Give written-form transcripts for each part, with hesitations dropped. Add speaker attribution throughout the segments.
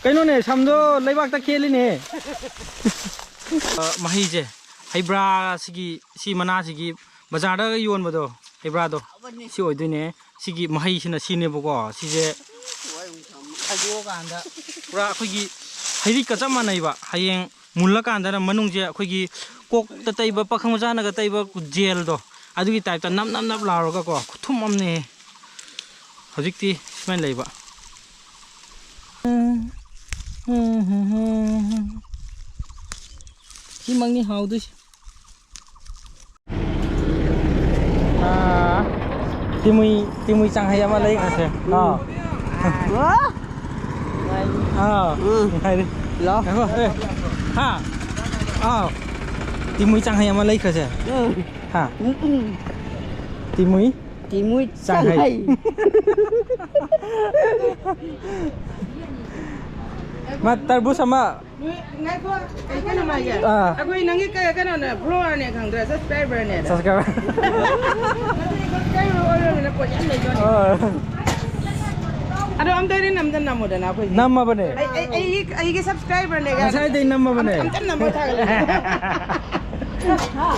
Speaker 1: ꯀꯩꯅꯣꯅꯦ ꯁꯝꯗꯣ ꯂꯩꯕꯥꯛꯇ ꯈꯦꯠꯂꯤꯅꯦ ꯃꯍꯩꯁꯦ ꯍꯩꯕ꯭ꯔꯥ ꯁꯤ ꯃꯅꯥꯁꯤꯒꯤ ꯕꯖꯥꯔꯗ ꯌꯣꯟꯕꯗꯣ ꯍꯩꯕ꯭ꯔꯥꯗꯣ ꯁꯤ ꯑꯣꯏꯗꯣꯏꯅꯦ ꯁꯤꯒꯤ ꯃꯍꯩꯁꯤꯅ ꯁꯤꯅꯦꯕꯀꯣ ꯁꯤꯁꯦ ꯈꯥꯏꯗꯣꯛꯑꯀꯥꯟꯗ ꯄꯨꯔꯥ ꯑꯩꯈꯣꯏꯒꯤ ꯍꯩꯔꯤꯛꯀ ꯆꯞ ꯃꯥꯟꯅꯩꯕ ꯍꯌꯦꯡ ꯃꯨꯜꯂꯀꯥꯟꯗꯅ ꯃꯅꯨꯡꯁꯦ ꯑꯩꯈꯣꯏꯒꯤ ꯀꯣꯛꯇ ꯇꯩꯕ ꯄꯥꯈꯪ ꯃꯆꯥꯅꯒ ꯇꯩꯕ ꯖꯦꯜꯗꯣ ꯑꯗꯨꯒꯤ ꯇꯥꯏꯞꯇ ꯅꯞ ꯅꯞ ꯅꯞ ꯂꯥꯎꯔꯒꯀꯣ ꯈꯨꯊꯨꯝ ꯑꯃꯅꯦ ꯍꯧꯖꯤꯛꯇꯤ ꯁꯨꯃꯥꯏꯅ ꯂꯩꯕ ꯁꯤꯃꯛꯅꯤ ꯍꯥꯎꯗꯣꯏꯁꯦ ꯇꯤꯃꯨꯏ ꯆꯥꯡꯍꯩ ꯑꯃ ꯂꯩꯈ꯭ꯔꯁꯦ ꯇꯤꯃꯨꯏ ꯆꯥꯡꯍꯩ ꯑꯃ ꯂꯩꯈ꯭ꯔꯁꯦ ꯇꯤꯃꯨꯏ ꯆꯥꯡꯍꯩ ꯃꯥ ꯇꯔꯕꯨꯁ ꯑꯃ
Speaker 2: ꯉꯥꯏꯈꯣ ꯑꯩ ꯀꯩꯅꯣꯝ ꯍꯥꯏꯒꯦ ꯑꯩꯈꯣꯏ ꯅꯪꯒꯤ ꯀꯩꯅꯣꯅꯦ ꯐ꯭ꯂꯣꯋꯔꯅꯦ ꯈꯪꯗ꯭ꯔꯥ ꯁꯕꯁꯀ꯭ꯔꯥꯏꯕꯔꯅꯦ ꯑꯣꯏꯔꯕꯅꯤꯅ ꯄꯣꯠ ꯌꯥꯝ ꯂꯩꯗꯣꯏꯅꯦ ꯑꯗꯣ ꯑꯝꯇꯗꯤ ꯅꯝꯗ ꯅꯝꯃꯨꯗꯅ ꯑꯩꯈꯣꯏ
Speaker 1: ꯅꯝꯃꯕꯅꯦ
Speaker 2: ꯑꯩꯒꯤ ꯁꯕꯁꯀ꯭ꯔꯥꯏꯕꯔꯅꯦ
Speaker 1: ꯉꯁꯥꯏꯗꯩ ꯅꯝꯃꯕꯅꯦ
Speaker 2: ꯑꯝꯇ ꯅꯝꯃ ꯊꯥꯒꯠꯂꯦ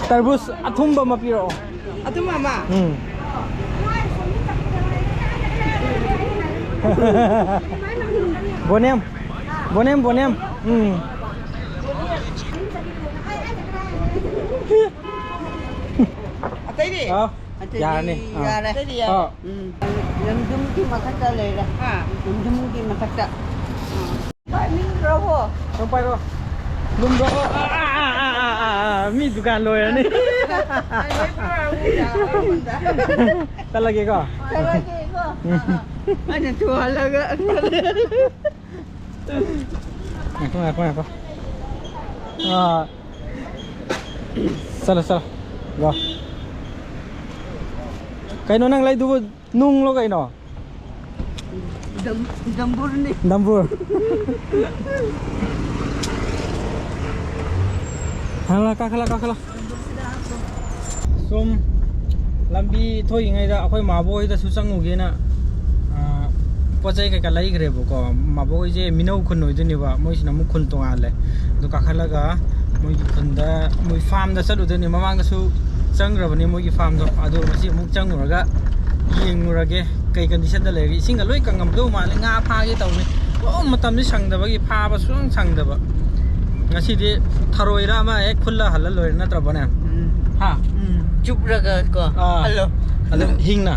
Speaker 1: ꯇꯔꯕꯨꯁ ꯑꯊꯨꯝꯕ ꯑꯃ ꯄꯤꯔꯛꯑꯣ
Speaker 2: ꯑꯊꯨꯝꯕ ꯑꯃ
Speaker 1: ꯕꯣꯅꯦꯝ
Speaker 2: ꯑꯇꯩꯗꯤ
Speaker 1: ꯌꯥꯔꯅꯤ
Speaker 2: ꯌꯥꯔꯦ ꯌꯨꯝꯗꯨꯝꯒꯤ ꯃꯊꯛꯇ ꯂꯩꯔꯦ ꯌꯨꯝꯗꯨꯝꯒꯤ ꯃꯊꯛꯇ ꯄꯥꯏꯅꯤꯡꯗ꯭ꯔꯕꯣ
Speaker 1: ꯄꯥꯏꯔꯣ ꯂꯨꯝꯕ꯭ꯔꯣ ꯃꯤ ꯗꯨꯀꯥꯟ ꯂꯣꯏꯔꯅꯤ ꯆꯠꯂꯒꯦꯀꯣ
Speaker 2: ꯑꯩꯅ ꯊꯨꯍꯜꯂꯒ
Speaker 1: ꯉꯥꯏꯈꯣ ꯆꯠꯂꯣ ꯒꯣ ꯀꯩꯅꯣ ꯅꯪ ꯂꯩꯗꯨꯕꯨ ꯅꯨꯡꯂꯣ ꯀꯩꯅꯣ
Speaker 2: ꯗꯝꯕꯨꯔꯅꯤ
Speaker 1: ꯗꯝꯕꯨꯔ ꯀꯥꯈꯠꯂ ꯁꯨꯝ ꯂꯝꯕꯤ ꯊꯣꯛꯏꯉꯩꯗ ꯑꯩꯈꯣꯏ ꯃꯥꯕꯣꯏꯗꯁꯨ ꯆꯪꯉꯨꯒꯦꯅ ꯄꯣꯠ ꯆꯩ ꯀꯩꯀꯥ ꯂꯩꯈ꯭ꯔꯦꯕꯀꯣ ꯃꯥꯕꯣꯏꯁꯦ ꯃꯤꯅꯧ ꯈꯨꯟ ꯑꯣꯏꯗꯣꯏꯅꯦꯕ ꯃꯣꯏꯁꯤꯅ ꯑꯃꯨꯛ ꯈꯨꯟ ꯇꯣꯡꯉꯥꯜꯂꯦ ꯑꯗꯨ ꯀꯥꯈꯠꯂꯒ ꯃꯣꯏꯒꯤ ꯈꯨꯟꯗ ꯃꯣꯏ ꯐꯥꯔꯝꯗ ꯆꯠꯂꯨꯗꯣꯏꯅꯦ ꯃꯃꯥꯡꯗꯁꯨ ꯆꯪꯈ꯭ꯔꯕꯅꯦ ꯃꯣꯏꯒꯤ ꯐꯥꯔꯝꯗꯣ ꯑꯗꯨ ꯉꯁꯤ ꯑꯃꯨꯛ ꯆꯪꯉꯨꯔꯒ ꯌꯦꯡꯉꯨꯔꯒꯦ ꯀꯩ ꯀꯟꯗꯤꯁꯟꯗ ꯂꯩꯔꯒꯦ ꯏꯁꯤꯡꯒ ꯂꯣꯏ ꯀꯪꯉꯝꯗꯧ ꯃꯥꯜꯂꯦ ꯉꯥ ꯐꯥꯒꯦ ꯇꯧꯅꯤ ꯃꯇꯝꯁꯤ ꯁꯪꯗꯕꯒꯤ ꯐꯥꯕ ꯁꯨꯡ ꯁꯪꯗꯕ ꯉꯁꯤꯗꯤ ꯊꯔꯣꯏꯔ ꯑꯃ ꯍꯦꯛ ꯈꯨꯜꯂ ꯍꯜꯂ ꯂꯣꯏꯔꯦ ꯅꯠꯇ꯭ꯔꯕꯅꯦ
Speaker 2: ꯆꯨꯞꯔꯒ ꯀꯣ ꯍꯜꯂꯣ
Speaker 1: ꯑꯗꯨꯝ ꯍꯤꯡꯅ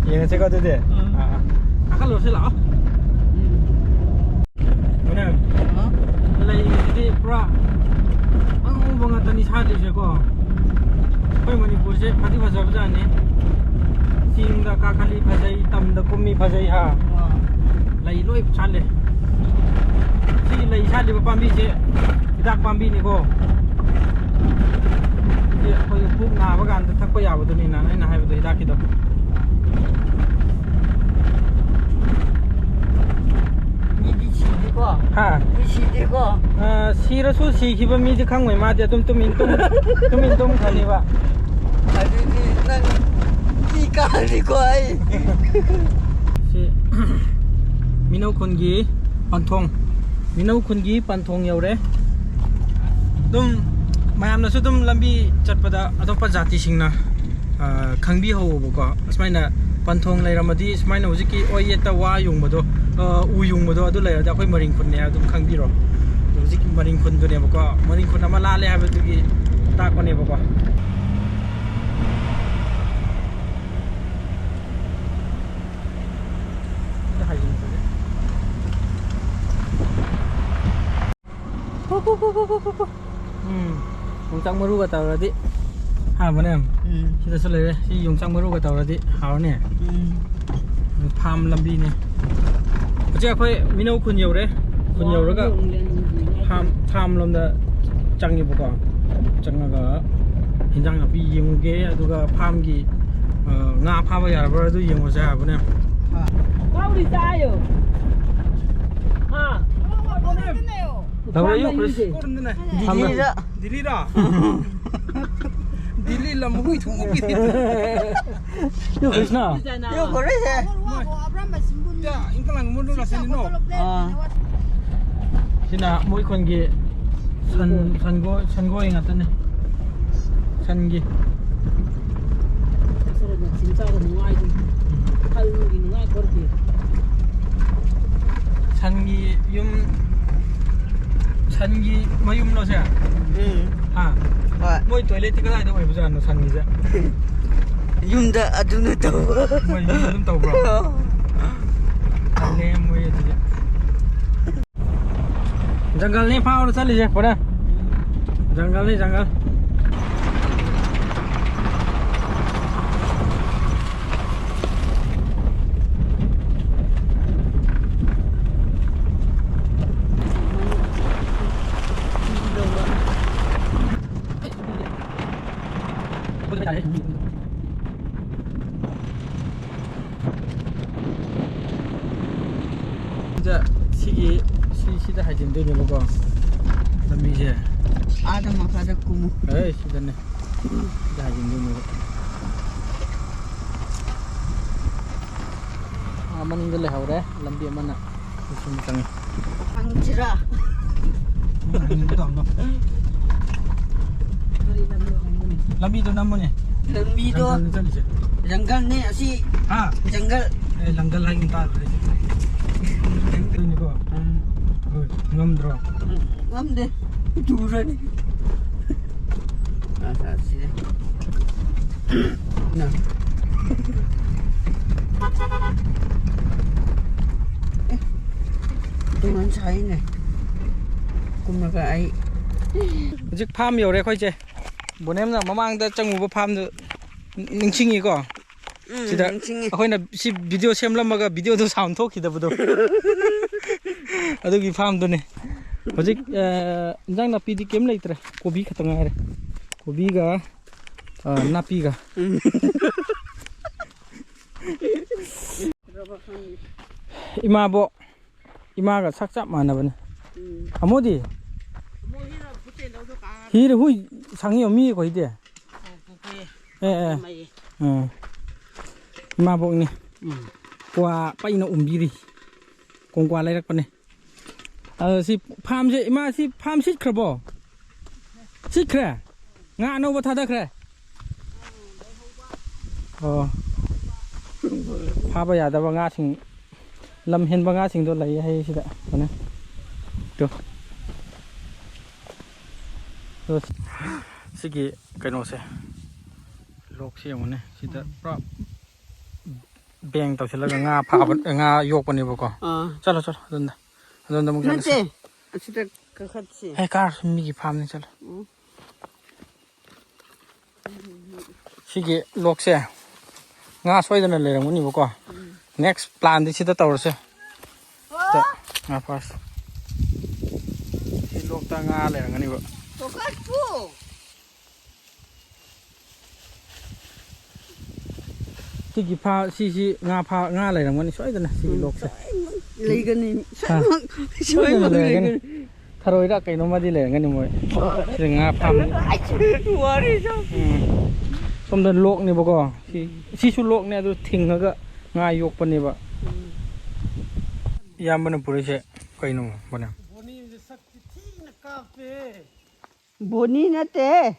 Speaker 1: ꯌꯦꯡꯉꯁꯤꯀꯣ ꯑꯗꯨꯗꯤ ꯀꯥꯈꯠꯂꯨꯔꯁꯤ ꯂꯥꯛꯑꯣ ꯂꯩꯁꯤꯗꯤ ꯄꯨꯔꯥ ꯑꯉꯧꯕ ꯉꯥꯛꯇꯅꯤ ꯁꯥꯗ꯭ꯔꯤꯁꯦꯀꯣ ꯑꯩꯈꯣꯏ ꯃꯅꯤꯄꯨꯔꯁꯦ ꯐꯗꯤ ꯐꯖꯕꯖꯥꯠꯅꯤ ꯆꯤꯡꯗ ꯀꯥꯈꯠꯂꯤ ꯐꯖꯩ ꯇꯝꯗ ꯀꯨꯝꯃꯤ ꯐꯖꯩ ꯂꯩ ꯂꯣꯏ ꯁꯥꯠꯂꯦ ꯁꯤꯒꯤ ꯂꯩ ꯁꯥꯠꯂꯤꯕ ꯄꯥꯝꯕꯤꯁꯦ ꯍꯤꯗꯥꯛ ꯄꯥꯝꯕꯤꯅꯤꯀꯣ ꯑꯩꯈꯣꯏ ꯄꯨꯛ ꯅꯥꯕ ꯀꯥꯟꯗ ꯊꯛꯄ ꯌꯥꯕꯗꯨꯅꯤꯅ ꯑꯩꯅ ꯍꯥꯏꯕꯗꯣ ꯍꯤꯗꯥꯛꯀꯤꯗꯣ
Speaker 2: ꯃꯤꯗꯤ ꯁꯤꯗꯦꯀꯣ ꯁꯤꯗꯦꯀꯣ
Speaker 1: ꯁꯤꯔꯁꯨ ꯁꯤꯈꯤꯕ ꯃꯤꯗꯤ ꯈꯪꯉꯣꯏ ꯃꯥꯗꯤ ꯑꯗꯨꯝ ꯇꯨꯃꯤꯟ ꯈꯅꯤꯕ
Speaker 2: ꯑꯗꯨꯗꯤ ꯅꯪ ꯏ ꯀꯥꯔꯤꯀꯣ ꯑꯩ
Speaker 1: ꯁꯤ ꯃꯤꯅꯧ ꯈꯨꯟꯒꯤ ꯄꯟꯊꯣꯡ ꯌꯧꯔꯦ ꯑꯗꯨꯝ ꯃꯌꯥꯝꯅꯁꯨ ꯑꯗꯨꯝ ꯂꯝꯕꯤ ꯆꯠꯄꯗ ꯑꯇꯣꯞꯄ ꯖꯥꯇꯤꯁꯤꯡꯅ ꯈꯪꯕꯤꯍꯧꯕꯀꯣ ꯑꯁꯨꯃꯥꯏꯅ ꯄꯟꯊꯣꯡ ꯂꯩꯔꯝꯃꯗꯤ ꯁꯨꯃꯥꯏꯅ ꯍꯧꯖꯤꯛꯀꯤ ꯑꯣꯏ ꯌꯦꯠꯇ ꯋꯥ ꯌꯨꯡꯕꯗꯣ ꯎ ꯌꯨꯡꯕꯗꯣ ꯑꯗꯨ ꯂꯩꯔꯗꯤ ꯑꯩꯈꯣꯏ ꯃꯔꯤꯡ ꯈꯨꯟꯅꯦ ꯑꯗꯨꯝ ꯈꯪꯕꯤꯔꯣ ꯍꯧꯖꯤꯛꯀꯤ ꯃꯔꯤꯡ ꯈꯨꯟꯗꯨꯅꯦꯕꯀꯣ ꯃꯔꯤꯡ ꯈꯨꯟ ꯑꯃ ꯂꯥꯜꯂꯦ ꯍꯥꯏꯕꯗꯨꯒꯤ ꯇꯥꯛꯄꯅꯦꯕꯀꯣ ꯌꯣꯡꯆꯥꯛ ꯃꯔꯨꯒ ꯇꯧꯔꯗꯤ ꯍꯥꯎꯕꯅꯦ ꯁꯤꯗꯁꯨ ꯂꯩꯔꯦ ꯁꯤ ꯌꯣꯡꯆꯥꯛ ꯃꯔꯨꯒ ꯇꯧꯔꯗꯤ ꯍꯥꯎꯔꯅꯤ ꯐꯥꯝ ꯂꯝꯕꯤꯅꯦ ꯍꯧꯖꯤꯛ ꯑꯩꯈꯣꯏ ꯃꯤꯅꯧ ꯈꯨꯟ ꯌꯧꯔꯦ ꯈꯨꯟ ꯌꯧꯔꯒ ꯐꯥꯝ ꯂꯣꯝꯗ ꯆꯪꯉꯦꯕꯀꯣ ꯆꯪꯉꯒ ꯍꯤꯟꯖꯥꯡ ꯅꯥꯄꯤ ꯌꯦꯡꯉꯨꯒꯦ ꯑꯗꯨꯒ ꯐꯥꯝꯒꯤ ꯉꯥ ꯐꯥꯕ ꯌꯥꯔꯕ꯭ꯔꯥ ꯑꯗꯨ ꯌꯦꯡꯉꯨꯁꯦ ꯍꯥꯏꯕꯅꯦ Dili lam hui thu bi. Yo Krishna.
Speaker 2: Yo kore se.
Speaker 1: Ya, ingkalang mo na sa nino. Sina moi kon gi san go inga tane. San gi.
Speaker 3: 진짜 누아이 할머니 누아이 거기
Speaker 1: San gi yum san gi mayum no sa. Ha. Moi toilet ka dai do oi bujan no san gi ja.
Speaker 2: Yumda aduna taw.
Speaker 1: Moi yum taw bro. Ale moi ji. Jungle ni phao chali je pora. Jungle ni jungle. 진짜 시다 하진 되는 거고 담이제
Speaker 2: Ada makada kumu.
Speaker 1: 에이 시다네 시다 하진 되는 거 aman gele haure lambi mana sum tangi
Speaker 2: Angchira.
Speaker 1: lambi to namone
Speaker 2: Lambi to janggal ni asi
Speaker 1: ah
Speaker 2: janggal.
Speaker 1: langgal lagi ta ini ko ngamdro
Speaker 2: Ngamde. Duran. Asa sih. Nah. Tungan saya ni. Kumaga ai.
Speaker 1: ꯍꯧꯖꯤꯛ farm ꯌꯧꯔꯦ ꯑꯩꯈꯣꯏꯁꯦ ꯕꯣꯅꯦꯝꯅ ꯃꯃꯥꯡꯗ ꯆꯪꯉꯨꯕ ꯐꯥꯝꯗꯨ ꯅꯤꯡꯁꯤꯡꯉꯤꯀꯣ ꯁꯤꯗ ꯑꯩꯈꯣꯏꯅ ꯁꯤ video ꯁꯦꯝꯂꯝꯃꯒ ꯚꯤꯗꯤꯑꯣꯗꯣ sound ꯊꯣꯛꯈꯤꯗꯕꯗꯣ ꯑꯗꯨꯒꯤ ꯐꯥꯝꯗꯨꯅꯦ ꯍꯧꯖꯤꯛ ꯏꯟꯖꯥꯡ ꯅꯥꯄꯤꯗꯤ ꯀꯩꯝ ꯂꯩꯇ꯭ꯔꯦ ꯀꯣꯕꯤ ꯈꯛꯇ ꯉꯥꯏꯔꯦ ꯀꯣꯕꯤꯒ ꯅꯥꯄꯤꯒ 이마가 삭삭 많아버네. 아모디. 히르 후이 상이 엄미 거이데. 예. 이마복니. 과 빠이나 움비리. 공과 라이락버네. 시 팜제 이마 시 팜 시크러버. 시크래. nga no ba thada khre. Pha ba ya da ba nga sing lam hen ba nga sing do lai hai sida ne to sigi kaino se lok se mo ne sida pra beng taw sila nga pha ba nga yok pa ni ba ko chalo adonda mo chalo
Speaker 2: Nante. Sida kakhatsi.
Speaker 1: hey kar mi gi pham ni chalo sigi lok se nga soidana le rang ni ba ko next plan di sida tawrse nga pas si lok ta nga le rang ni ba
Speaker 2: Kakatpu.
Speaker 1: sigi pha si nga le rang ni soidana si lok se
Speaker 2: Legani.
Speaker 1: soidana le rang ni tharoi ra kaino ma di le rang ni moi si nga pham
Speaker 2: Wari jo.
Speaker 1: somda lok ni ba ko si su lok ne adu thingaga nga yok pa ni ba yambana purise kaino bana
Speaker 2: Boni nate.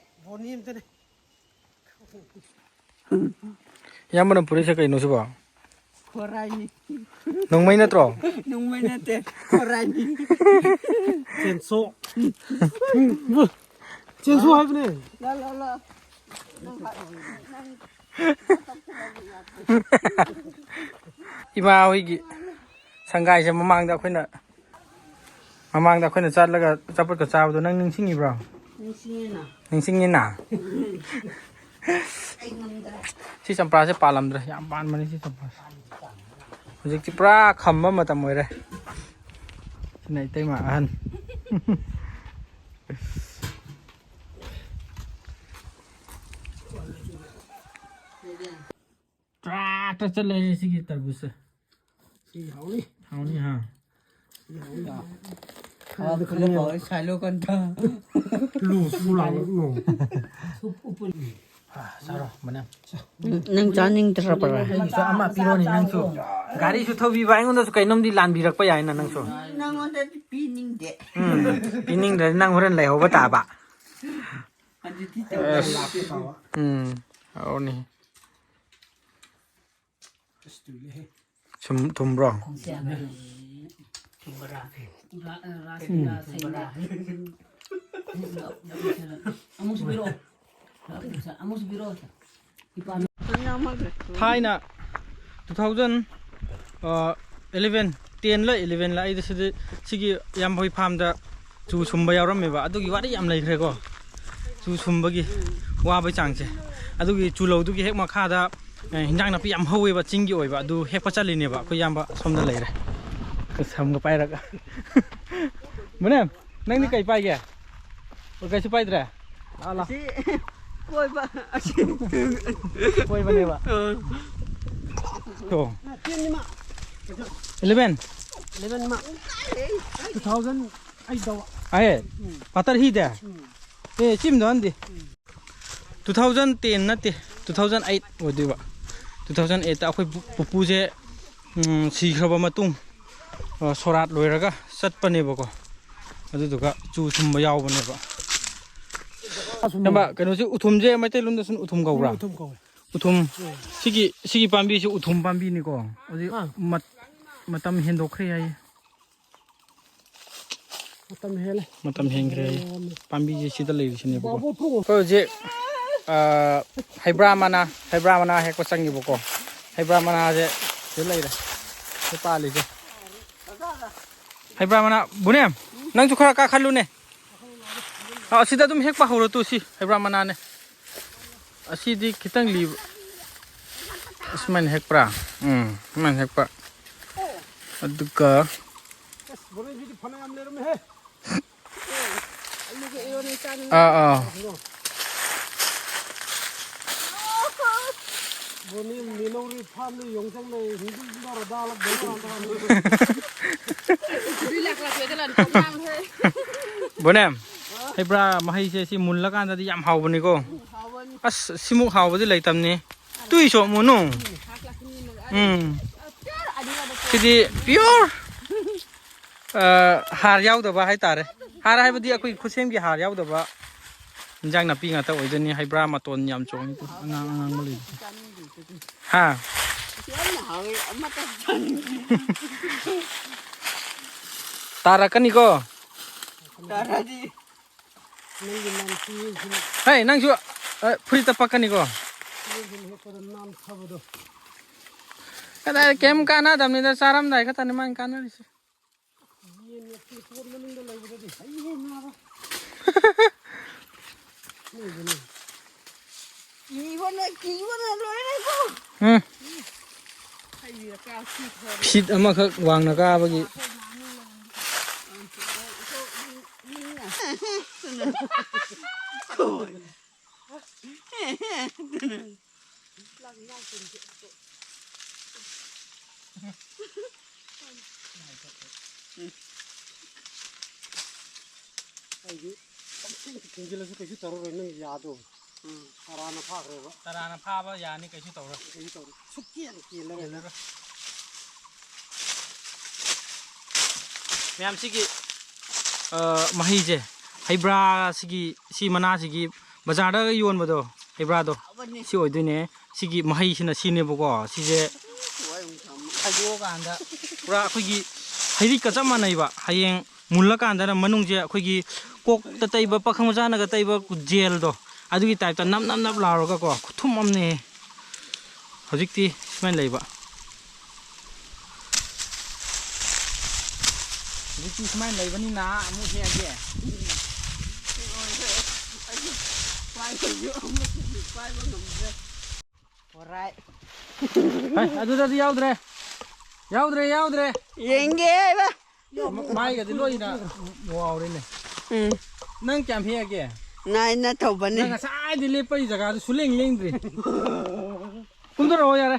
Speaker 1: yambana purise kaino se ba
Speaker 2: Korani.
Speaker 1: nongmai na tro
Speaker 2: Nungmai nate. Korani.
Speaker 1: 젠소 하이브네
Speaker 2: La.
Speaker 1: 이마 호이기 상가이세 마망다 아코이나 짤라가 짜뻗고 짜고도 능 닝싱이브라 닝싱이나 시 점프라세 팔람드라 얌 반마니 시 점프라세 호직지 프라 컴마 마tam 모이레 này tay mà ăn tractor chất lên xí tarbus xí hào đi ha
Speaker 2: Ada kalau bawa salo kan dah.
Speaker 1: lu su lao lu Saro, mana?
Speaker 3: Nang janing terapara.
Speaker 1: So ama piro ni nang su. Gari su thobi ba ngon da su kai nom di lan bi rak pa yai na nang su.
Speaker 3: Nang on that pinning de.
Speaker 1: Pining da nang horan lai ho ba ta ba.
Speaker 3: Adi ti ta.
Speaker 1: Au ni. Thum bro.
Speaker 3: Tumbara. Rasina saina. Amus biro. Amus biro. Ipan.
Speaker 1: Thai na 2011 10 la 11 la ai sigi yam hoi farm da chu sumba yaram me ba adugi wari yam lai khre ko chu sumba gi wa ba chang che adugi chu lo du gi hek ma kha da hinjang na pi yam howe ba ching gi oi ba du hek pa chali ne ba ko yam ba som da lai re sam ga pai rak mane nang ni kai pai ge o kai su pai dra ala
Speaker 3: Koi ba.
Speaker 1: koi ba ne ba to 11
Speaker 3: ma.
Speaker 1: 2000 ai do ai patar hi da chim don di 2010 na te 2008 odi ba 2008 ta akhoi pupu je si khaba matung sorat loiraga satpane ba ko adu duka chu sumba yaw bane ba namba kanu si uthum je mai te lum da sun uthum gawra uthum sigi pambi si uthum pambi ni ko odi matam hendo khre ai matam heng khre ai pambi je sida lei sine ba ko je haibra mana hek pa changi boko haibra mana je lei re se pa le je haibra mana bunem nang chu khara ka khalu ne sida dum hek pa horo tu si haibra mana ne asi di kitang li asman hek pra man hek pa aduka Bonem haibra mahai se si mun la kan da yam haw bani ko as simuk haw ba di lai tam ni tui so mu no kidi pure har yaw da ba hai tare har hai ba di akoi khusem gi har yaw da ba injang na pi nga ta oi jani haibra ma ton yam chong tu angang ma li ha tara kan ni ko
Speaker 3: Tara di.
Speaker 1: Hey, nang ju free tapak ni ko. Kada kem kana damni da saram dai kata ni man kana ri. Shit ama khak wang na ka bagi. Tarana phaba yani kaisu tawra sukkian kila gana मैम सिगी मही जे हाइब्रा सिगी सी मना सिगी बाजार योन बदो हाइब्रा दो सी ओइदुने सिगी मही सिना सिने बको सिजे खाइदो कांदा पुरा अखोगी हाइरि का चम मानैबा हायें मुल्ला कांदा मनुंग जे अखोगी कोक त तैबा पखंग जाना ग तैबा जेल दो अदुगी टाइप ता नम नम नम लारोगा को खुथुम अमने हजिकती smell लैबा This is mine like vanilla. I'm not here yet.
Speaker 3: Alright.
Speaker 1: Hey, adu adu yaudre.
Speaker 3: Yenge ba.
Speaker 1: Mai cái lôi na. Wow đây này. Nang chạm here kìa.
Speaker 3: Nai na thầu bani.
Speaker 1: Nang sai đi lên bây giờ cái số lên đi. Cũng tốt rồi rồi.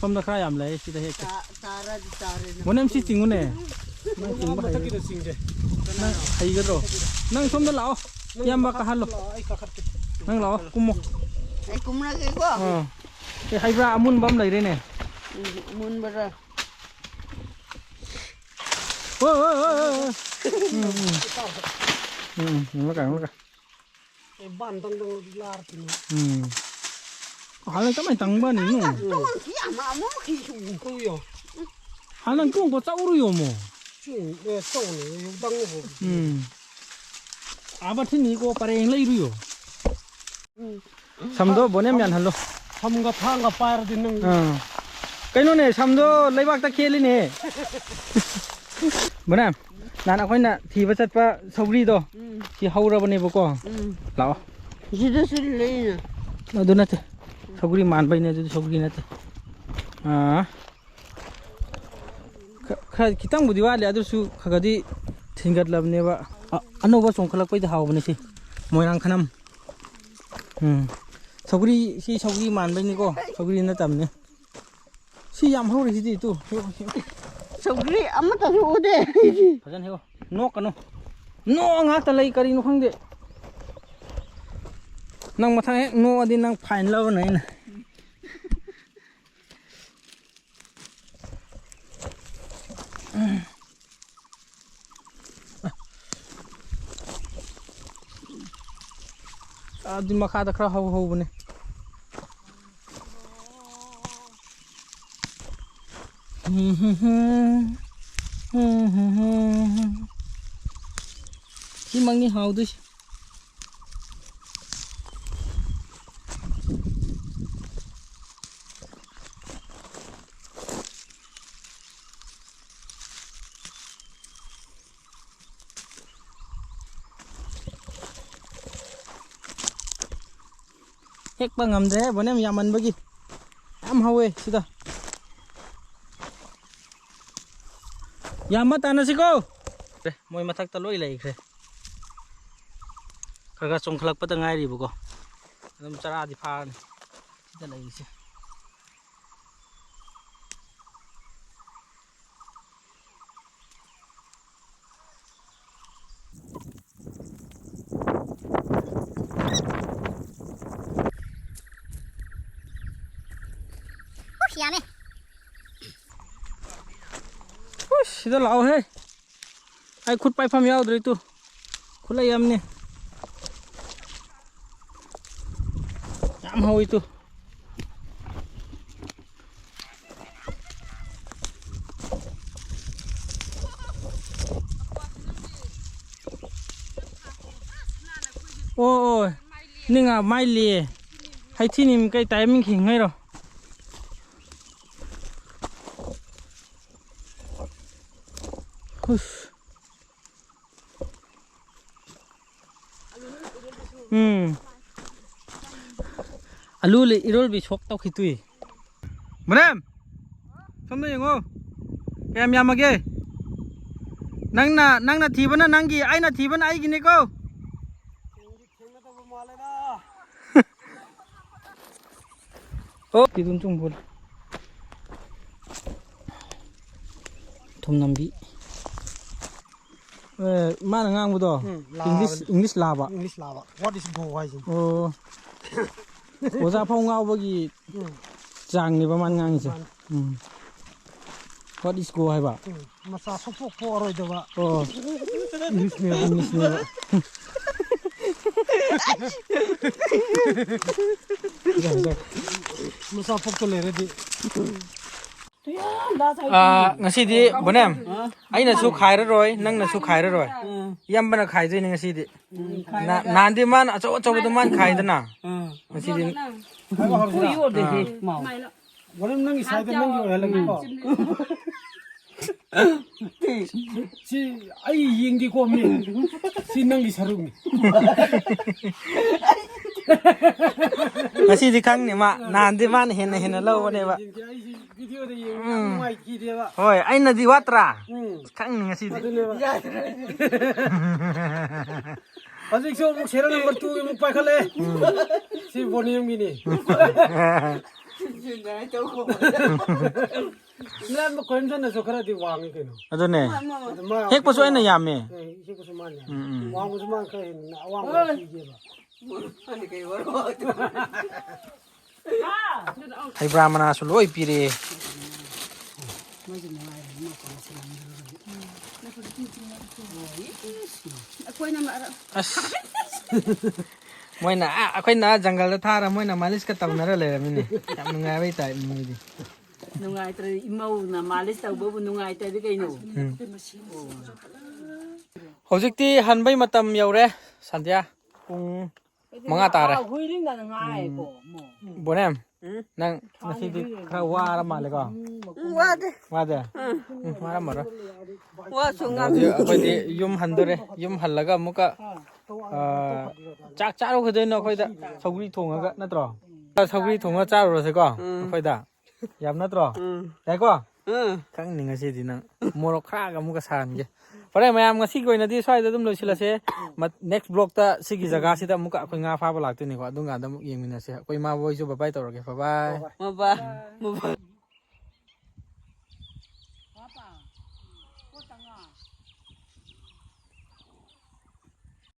Speaker 1: Không được khai làm lấy, chỉ là hết. Muốn em xí chính không nè? Mang chính bao nhiêu? nang hay gadro nang som da lao yam ba ka halo nang lao kumo
Speaker 3: ai cũng là cái quá
Speaker 1: cái hay ra amun bam lai re ne
Speaker 3: muốn bơ ra
Speaker 1: ôi ôi ôi nó cả
Speaker 2: ban tang tang lar tin
Speaker 1: 하는 까만 당반이 노
Speaker 3: ya mà mua khi
Speaker 2: ko yo
Speaker 1: 하는 그거 짜우르요 뭐
Speaker 2: chu de so ne yu dang bo
Speaker 1: 아바튼 이거 빠랭 레이루요 삼도 보내면 할로
Speaker 2: hamga phanga par din nang
Speaker 1: 그노네 삼도 레박다 켈리네 뭐나 난 아코이나 티바 찻바 서브리도 시 하우라버네 보고 라오
Speaker 3: gì đó xin lấy nè
Speaker 1: 어디 나트 서구리 만바이네 저도 서구리 나트 기땅 무디와 레아들수 가가디 튕갓랍네바 아노바 송클락바이다 하오버네시 모양 카남 서구리 시 서구리 만바이니고 서구리 나tam네 시 얌하우리 시디 또
Speaker 3: sao cái ấm tao thu đây
Speaker 1: 파전 해요 노까노 노 ngakta lay karino khangde nang mathang hek no adi nang fine love nai na adi makha da khra hau bane chi mang ni hau du hek ba ngam de bonem yaman bagi am hawe sida yamat anasiko moi mathak ta loi lai khre kaga chongkhlak pa ta ngai ri buko adum chara di pha ni sida lai se
Speaker 3: Yummy.
Speaker 1: Sida lao he ai khut pai pham yaw dri tu khula yam ne yam hoi tu ôi ninga mai li hay thi nim kai timing khing ngai ro alu le irol bi chok tau khitui mrem somno yengo kem yamage nangna thibana nangi aina thibana ai gine ko oh tidun chung bol thom nambi mana ngang bu do english laba
Speaker 2: what is go wai
Speaker 1: oh oza phong ngau bagi jang ni baman ngang se what is go hai ba
Speaker 2: masa phok po roi da ba
Speaker 1: oh english ne ba
Speaker 2: masa phok to le re di
Speaker 1: ngasi di bonem aina su khai ra roi nang na su khai ra roi yam bana khai joi ni ngasi di nan di man acho acho du man khai da na ngasi di
Speaker 2: yo de he mau bonem nang sai da nang yo la ngi ko si ai ying di ko mi si nang gi saru mi
Speaker 1: ngasi di kang ni ma nan di man hen lo ne ba
Speaker 2: video de ying mai ki de ba
Speaker 1: hoi aina di watra kang ni ngasi di
Speaker 2: azik so mu sera number 2 mu pa khale si bonium mi ni
Speaker 3: Chuyện này cháu không
Speaker 4: ꯅꯪ ꯃꯈꯣꯏꯅꯁꯨ ꯈꯔꯗꯤ ꯋꯥꯡꯉꯤ ꯀꯩꯅꯣ
Speaker 1: ꯑꯗꯨꯅꯦ ꯍꯦꯛꯄꯁꯨ ꯑꯩꯅ ꯌꯥꯝꯃꯦ
Speaker 4: ꯍꯦꯛꯄꯁꯨ ꯃꯥꯅ
Speaker 1: ꯎꯝ
Speaker 4: ꯋꯥꯡꯕꯁꯨ ꯃꯥꯅ ꯈꯔ ꯍꯦꯟꯅ ꯑꯋꯥꯡꯕ ꯄꯤꯒꯦꯕ
Speaker 1: ꯍꯩꯕ꯭ꯔꯥ ꯃꯅꯥꯁꯨ ꯂꯣꯏ ꯄꯤꯔꯛꯑꯦ ꯑꯁ ꯃꯣꯏꯅ ꯑꯩꯈꯣꯏꯅ ꯖꯪꯒꯜꯗ ꯊꯥꯔ ꯃꯣꯏꯅ ꯃꯥꯂꯤꯁꯀ ꯇꯧꯅꯔ ꯂꯩꯔꯝꯃꯤꯅꯦ ꯌꯥꯝ ꯅꯨꯡꯉꯥꯏꯕꯩ ꯇꯥꯏꯞ ꯃꯣꯏꯗꯤ
Speaker 5: ꯅꯨꯡꯉꯥꯏꯇ꯭ꯔꯗꯤ ꯏꯃꯧꯅ ꯃꯥꯂꯤꯁ ꯇꯧꯕꯕꯨ ꯅꯨꯡꯉꯥꯏꯇ꯭ꯔꯗꯤ ꯀꯩꯅꯣ
Speaker 1: ꯍꯧꯖꯤꯛꯇꯤ ꯍꯟꯕꯩ ꯃꯇꯝ ꯌꯧꯔꯦ ꯁꯟꯙ꯭ꯌꯥ ꯄꯨꯡ 5 ꯇꯥꯔꯦ ꯕꯣꯅꯦꯝ ꯅꯪ ꯉꯁꯤꯗꯤ ꯈꯔ ꯋꯥꯔ ꯃꯥꯜꯂꯦꯀꯣ
Speaker 3: 와대.
Speaker 1: ꯋꯥꯗꯦ ꯋꯥꯔꯝꯃꯔꯣꯏ
Speaker 3: 와송아.
Speaker 1: ꯑꯩꯈꯣꯏꯗꯤ ꯌꯨꯝ ꯍꯟꯗꯣꯔꯦ ꯌꯨꯝ ꯍꯜꯂꯒ ꯑꯃꯨꯛꯀ ꯆꯥꯛ ꯆꯥꯔꯨꯈꯤꯗꯣꯏꯅꯣ ꯑꯩꯈꯣꯏꯗ ꯁꯧꯒ꯭ꯔꯤ ꯊꯣꯡꯉꯒ ꯅꯠꯇ꯭ꯔꯣ ꯁꯧꯒ꯭ꯔꯤ ꯊꯣꯡꯉꯒ ꯆꯥꯔꯨꯔꯁꯦꯀꯣ ꯑꯩꯈꯣꯏꯗ ꯌꯥꯝ ꯅꯠꯇ꯭ꯔꯣ ꯌꯥꯏꯀꯣ ꯈꯪꯅꯤ ꯉꯁꯤꯗꯤ ꯅꯪ ꯃꯣꯔꯣꯛ ꯈꯔꯒ ꯑꯃꯨꯛꯀ ꯁꯥꯍꯟꯒꯦ ꯐꯔꯦ ꯃꯌꯥꯝ ꯉꯁꯤꯒꯤ ꯑꯣꯏꯅꯗꯤ ꯁ꯭ꯋꯥꯏꯗ ꯑꯗꯨꯝ ꯂꯣꯏꯁꯤꯜꯂꯁꯦ ꯅꯦꯛꯁ ꯕ꯭ꯂꯣꯛꯇ ꯁꯤꯒꯤ ꯖꯒꯥꯁꯤꯗ ꯑꯃꯨꯛꯀ ꯑꯩꯈꯣꯏ ꯉꯥ ꯐꯥꯕ ꯂꯥꯛꯇꯣꯏꯅꯤꯀꯣ ꯑꯗꯨꯝ ꯀꯥꯟꯗ ꯑꯃꯨꯛ ꯌꯦꯡꯃꯤꯟꯅꯁꯦ ꯑꯩꯈꯣꯏ ꯏꯃꯥ ꯕꯣꯏꯁꯨ ꯕꯕꯥꯏ ꯇꯧꯔꯒꯦ ꯕꯕꯥꯏ
Speaker 3: 뭐봐. 뭐봐.